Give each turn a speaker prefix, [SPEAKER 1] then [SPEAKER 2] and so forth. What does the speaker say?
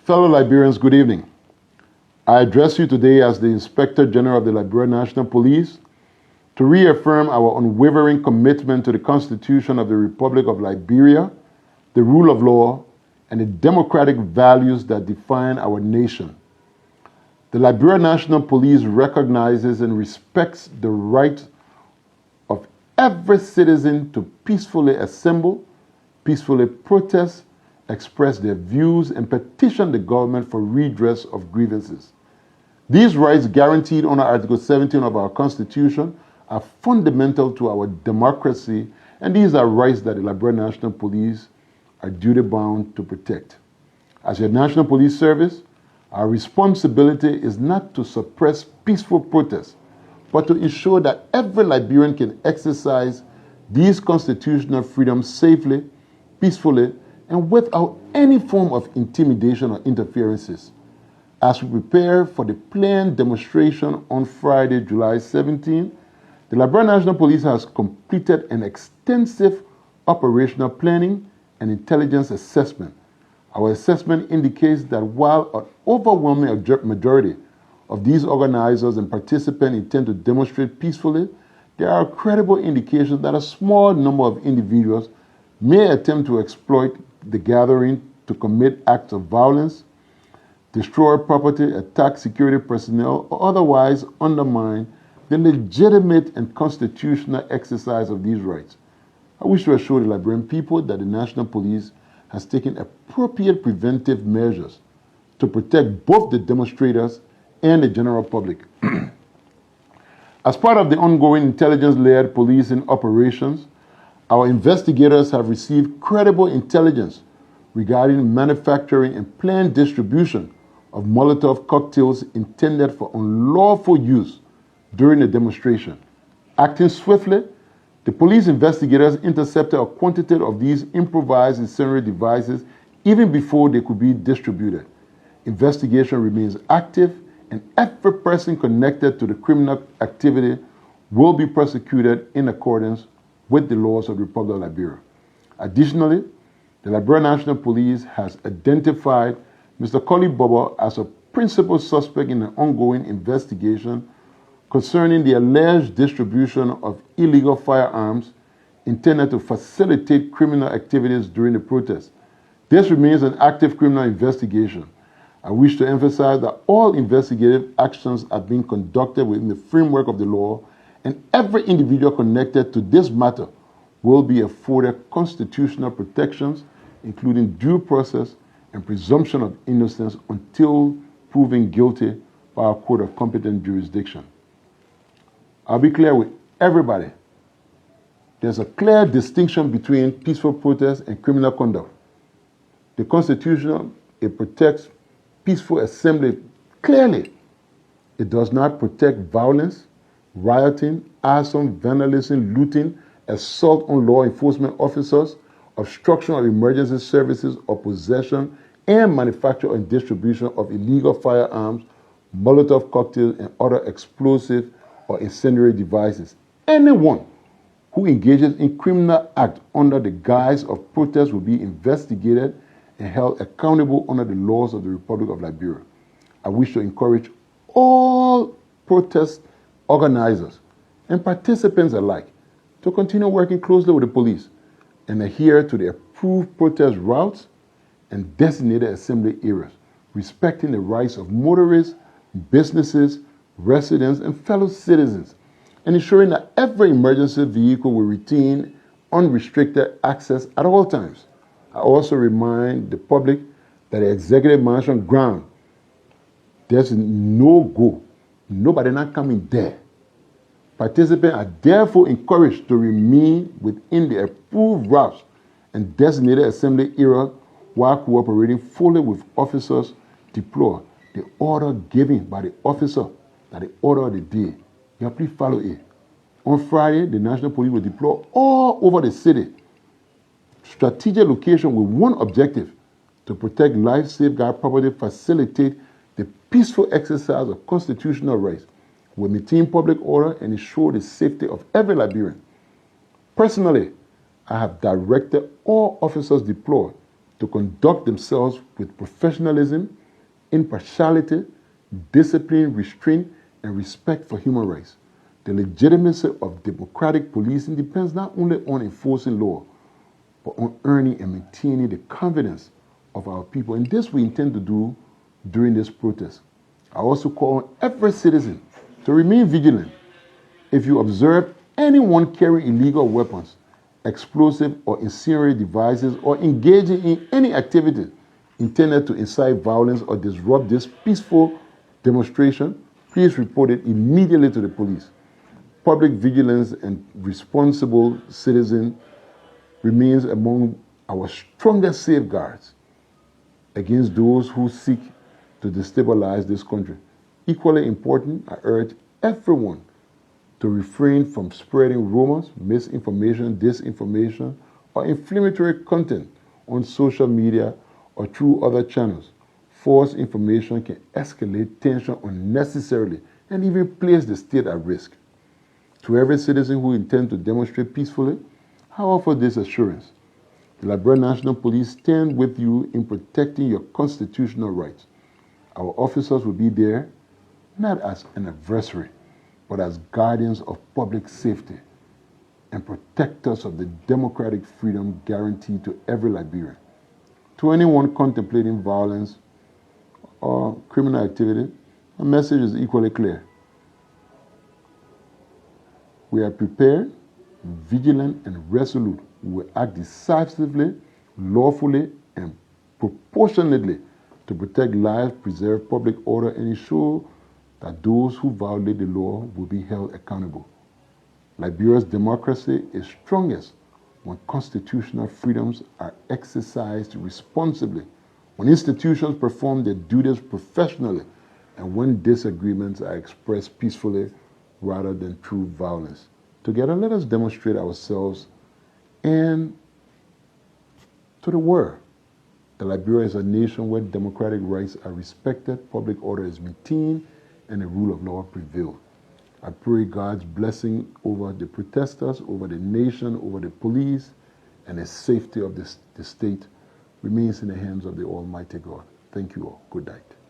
[SPEAKER 1] Fellow Liberians, good evening. I address you today as the Inspector General of the Liberia National Police to reaffirm our unwavering commitment to the Constitution of the Republic of Liberia, the rule of law, and the democratic values that define our nation. The Liberia National Police recognizes and respects the right of every citizen to peacefully assemble, peacefully protest, express their views, and petition the government for redress of grievances. These rights, guaranteed under Article 17 of our Constitution, are fundamental to our democracy, and these are rights that the Liberia National Police are duty-bound to protect. As your National Police Service, our responsibility is not to suppress peaceful protests, but to ensure that every Liberian can exercise these constitutional freedoms safely, peacefully, and without any form of intimidation or interferences. As we prepare for the planned demonstration on Friday, July 17, the Liberia National Police has completed an extensive operational planning and intelligence assessment. Our assessment indicates that while an overwhelming majority of these organizers and participants intend to demonstrate peacefully, there are credible indications that a small number of individuals may attempt to exploit the gathering to commit acts of violence, destroy property, attack security personnel, or otherwise undermine the legitimate and constitutional exercise of these rights. I wish to assure the Liberian people that the National Police has taken appropriate preventive measures to protect both the demonstrators and the general public. As part of the ongoing intelligence-led policing operations, our investigators have received credible intelligence regarding manufacturing and planned distribution of Molotov cocktails intended for unlawful use during the demonstration. Acting swiftly, the police investigators intercepted a quantity of these improvised incendiary devices even before they could be distributed. Investigation remains active, and every person connected to the criminal activity will be prosecuted in accordance with the laws of the Republic of Liberia. Additionally, the Liberia National Police has identified Mr. Collie Bobo as a principal suspect in an ongoing investigation concerning the alleged distribution of illegal firearms intended to facilitate criminal activities during the protest. This remains an active criminal investigation. I wish to emphasize that all investigative actions are being conducted within the framework of the law, and every individual connected to this matter will be afforded constitutional protections, including due process and presumption of innocence until proven guilty by a court of competent jurisdiction. I'll be clear with everybody. There's a clear distinction between peaceful protest and criminal conduct. The Constitution, it protects peaceful assembly clearly. It does not protect violence, rioting, arson, vandalism, looting, assault on law enforcement officers, obstruction of emergency services, or possession and manufacture and distribution of illegal firearms, Molotov cocktails, and other explosive or incendiary devices. Anyone who engages in criminal act under the guise of protest will be investigated and held accountable under the laws of the Republic of Liberia. I wish to encourage all protest organizers and participants alike to continue working closely with the police and adhere to the approved protest routes and designated assembly areas, respecting the rights of motorists, businesses, residents, and fellow citizens, and ensuring that every emergency vehicle will retain unrestricted access at all times. I also remind the public that the Executive Mansion ground, there's no go. Nobody not coming there. Participants are therefore encouraged to remain within the approved routes and designated assembly area while cooperating fully with officers deployed. The order given by the officer, that the order of the day, you please follow it. On Friday, the National Police will deploy all over the city, strategic location with one objective: to protect life, safeguard property, facilitate the peaceful exercise of constitutional rights, will maintain public order, and ensure the safety of every Liberian. Personally, I have directed all officers deployed to conduct themselves with professionalism, impartiality, discipline, restraint, and respect for human rights. The legitimacy of democratic policing depends not only on enforcing law, but on earning and maintaining the confidence of our people. And this we intend to do during this protest. I also call on every citizen to remain vigilant. If you observe anyone carrying illegal weapons, explosive or incendiary devices, or engaging in any activity intended to incite violence or disrupt this peaceful demonstration, please report it immediately to the police. Public vigilance and responsible citizen remains among our strongest safeguards against those who seek to destabilize this country. Equally important, I urge everyone to refrain from spreading rumors, misinformation, disinformation, or inflammatory content on social media or through other channels. False information can escalate tension unnecessarily and even place the state at risk. To every citizen who intends to demonstrate peacefully, I offer this assurance. The Liberia National Police stand with you in protecting your constitutional rights. Our officers will be there not as an adversary, but as guardians of public safety and protectors of the democratic freedom guaranteed to every Liberian. To anyone contemplating violence or criminal activity, our message is equally clear. We are prepared, vigilant, and resolute. We will act decisively, lawfully, and proportionately to protect lives, preserve public order, and ensure that those who violate the law will be held accountable. Liberia's democracy is strongest when constitutional freedoms are exercised responsibly, when institutions perform their duties professionally, and when disagreements are expressed peacefully rather than through violence. Together, let us demonstrate ourselves and to the world that Liberia is a nation where democratic rights are respected, public order is maintained, and the rule of law prevails. I pray God's blessing over the protesters, over the nation, over the police, and the safety of the state remains in the hands of the Almighty God. Thank you all. Good night.